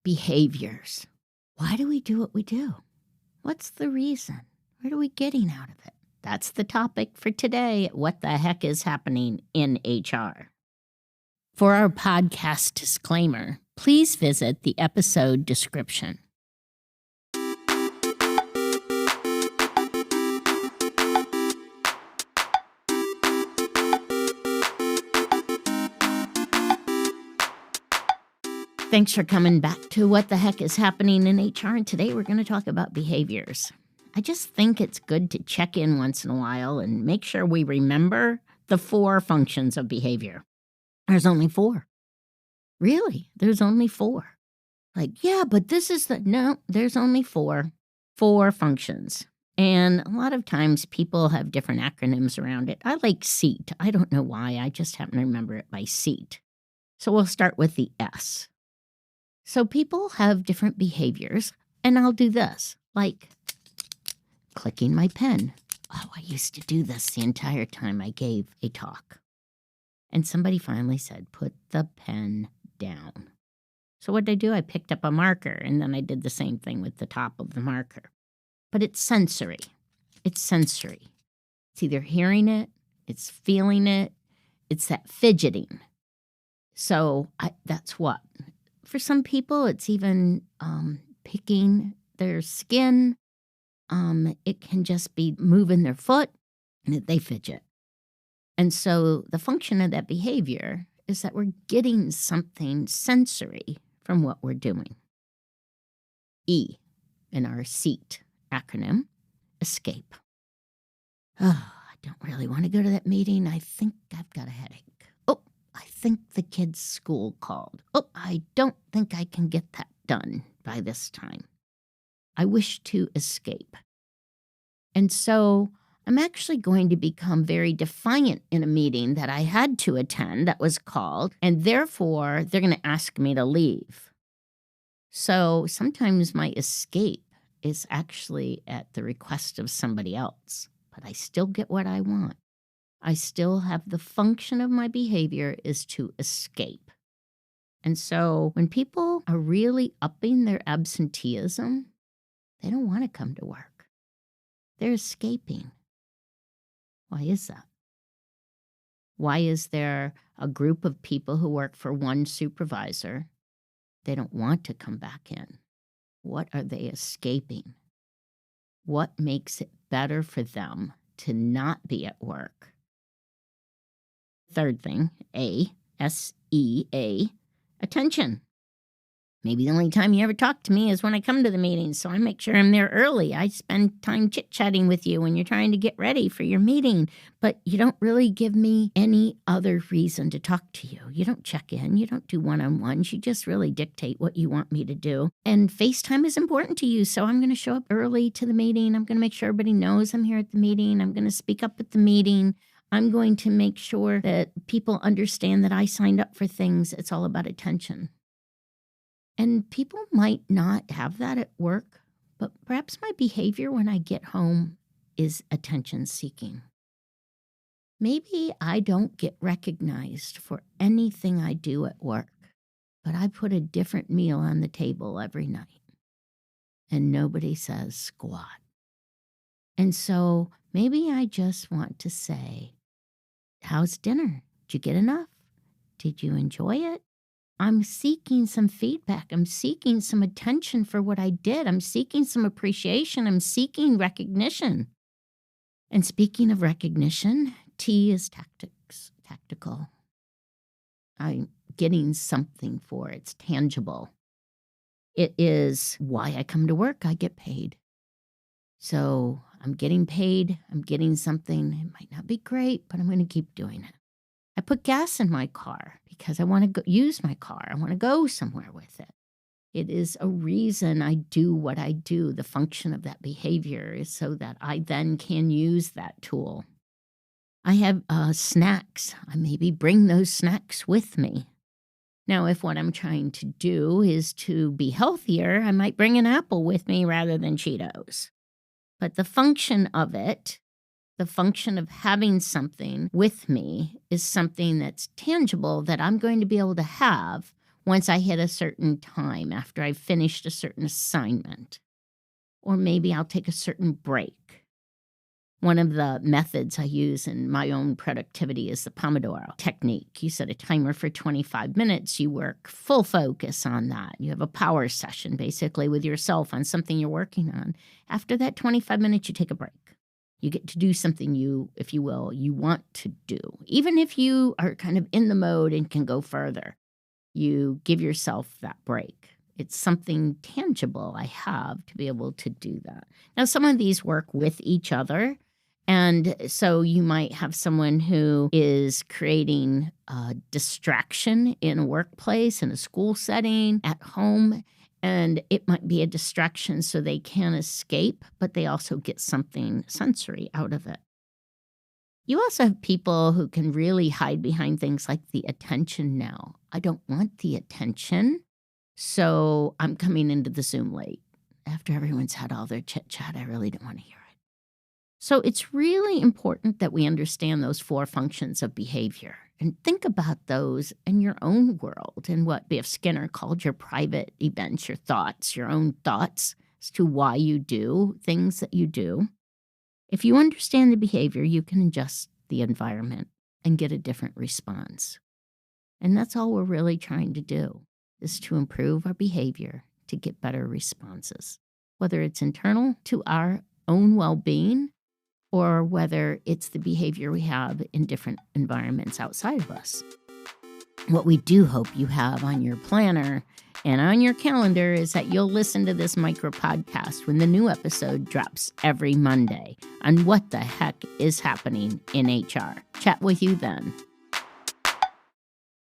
Behaviors. Why do we do what we do? What's the reason? What are we getting out of it? That's the topic for today. What the heck is happening in HR? For our podcast disclaimer, please visit the episode description. Thanks for coming back to What the Heck is Happening in HR, and today we're going to talk about behaviors. I just think it's good to check in once in a while and make sure we remember the 4 functions of behavior. There's only 4. Really, there's only 4. Yeah, but this is no, there's only 4. 4 functions. And a lot of times people have different acronyms around it. I like SEAT. I don't know why. I just happen to remember it by SEAT. So we'll start with the S. So people have different behaviors, and I'll do this, like clicking my pen. Oh, I used to do this the entire time I gave a talk. And somebody finally said, put the pen down. So what did I do? I picked up a marker, and then I did the same thing with the top of the marker. But it's sensory. It's sensory. It's either hearing it, it's feeling it, it's that fidgeting. So that's what. For some people, it's even picking their skin. It can just be moving their foot, and they fidget. And so the function of that behavior is that we're getting something sensory from what we're doing. E in our SEAT acronym, escape. Oh, I don't really want to go to that meeting. I think I've got a headache. I think the kids' school called. Oh, I don't think I can get that done by this time. I wish to escape. And so I'm actually going to become very defiant in a meeting that I had to attend that was called, and therefore they're going to ask me to leave. So sometimes my escape is actually at the request of somebody else, but I still get what I want. I still have the function of my behavior is to escape. And so when people are really upping their absenteeism, they don't want to come to work. They're escaping. Why is that? Why is there a group of people who work for one supervisor? They don't want to come back in. What are they escaping? What makes it better for them to not be at work? Third thing, A, S-E-A, attention. Maybe the only time you ever talk to me is when I come to the meeting, so I make sure I'm there early. I spend time chit-chatting with you when you're trying to get ready for your meeting, but you don't really give me any other reason to talk to you. You don't check in. You don't do one-on-ones. You just really dictate what you want me to do. And FaceTime is important to you, so I'm going to show up early to the meeting. I'm going to make sure everybody knows I'm here at the meeting. I'm going to speak up at the meeting. I'm going to make sure that people understand that I signed up for things. It's all about attention. And people might not have that at work, but perhaps my behavior when I get home is attention seeking. Maybe I don't get recognized for anything I do at work, but I put a different meal on the table every night, and nobody says squat. And so maybe I just want to say, how's dinner? Did you get enough? Did you enjoy it? I'm seeking some feedback. I'm seeking some attention for what I did. I'm seeking some appreciation. I'm seeking recognition. And speaking of recognition, T is tactical. I'm getting something for it. It's tangible. It is why I come to work. I get paid. So I'm getting paid. I'm getting something. It might not be great, but I'm going to keep doing it. I put gas in my car because I want to use my car. I want to go somewhere with it. It is a reason I do what I do. The function of that behavior is so that I then can use that tool. I have snacks. I maybe bring those snacks with me. Now, if what I'm trying to do is to be healthier, I might bring an apple with me rather than Cheetos. But the function of it, the function of having something with me is something that's tangible that I'm going to be able to have once I hit a certain time, after I've finished a certain assignment. Or maybe I'll take a certain break. One of the methods I use in my own productivity is the Pomodoro technique. You set a timer for 25 minutes. You work full focus on that. You have a power session basically with yourself on something you're working on. After that 25 minutes, you take a break. You get to do something you, if you will, you want to do. Even if you are kind of in the mode and can go further, you give yourself that break. It's something tangible I have to be able to do that. Now, some of these work with each other. And so you might have someone who is creating a distraction in a workplace, in a school setting, at home, and it might be a distraction so they can escape, but they also get something sensory out of it. You also have people who can really hide behind things like the attention now. I don't want the attention, so I'm coming into the Zoom late. After everyone's had all their chit-chat, I really don't want to hear it. So it's really important that we understand those 4 functions of behavior and think about those in your own world and what B.F. Skinner called your private events, your thoughts, your own thoughts as to why you do things that you do. If you understand the behavior, you can adjust the environment and get a different response. And that's all we're really trying to do, is to improve our behavior to get better responses, whether it's internal to our own well-being or whether it's the behavior we have in different environments outside of us. What we do hope you have on your planner and on your calendar is that you'll listen to this micro podcast when the new episode drops every Monday on what the heck is happening in HR. Chat with you then.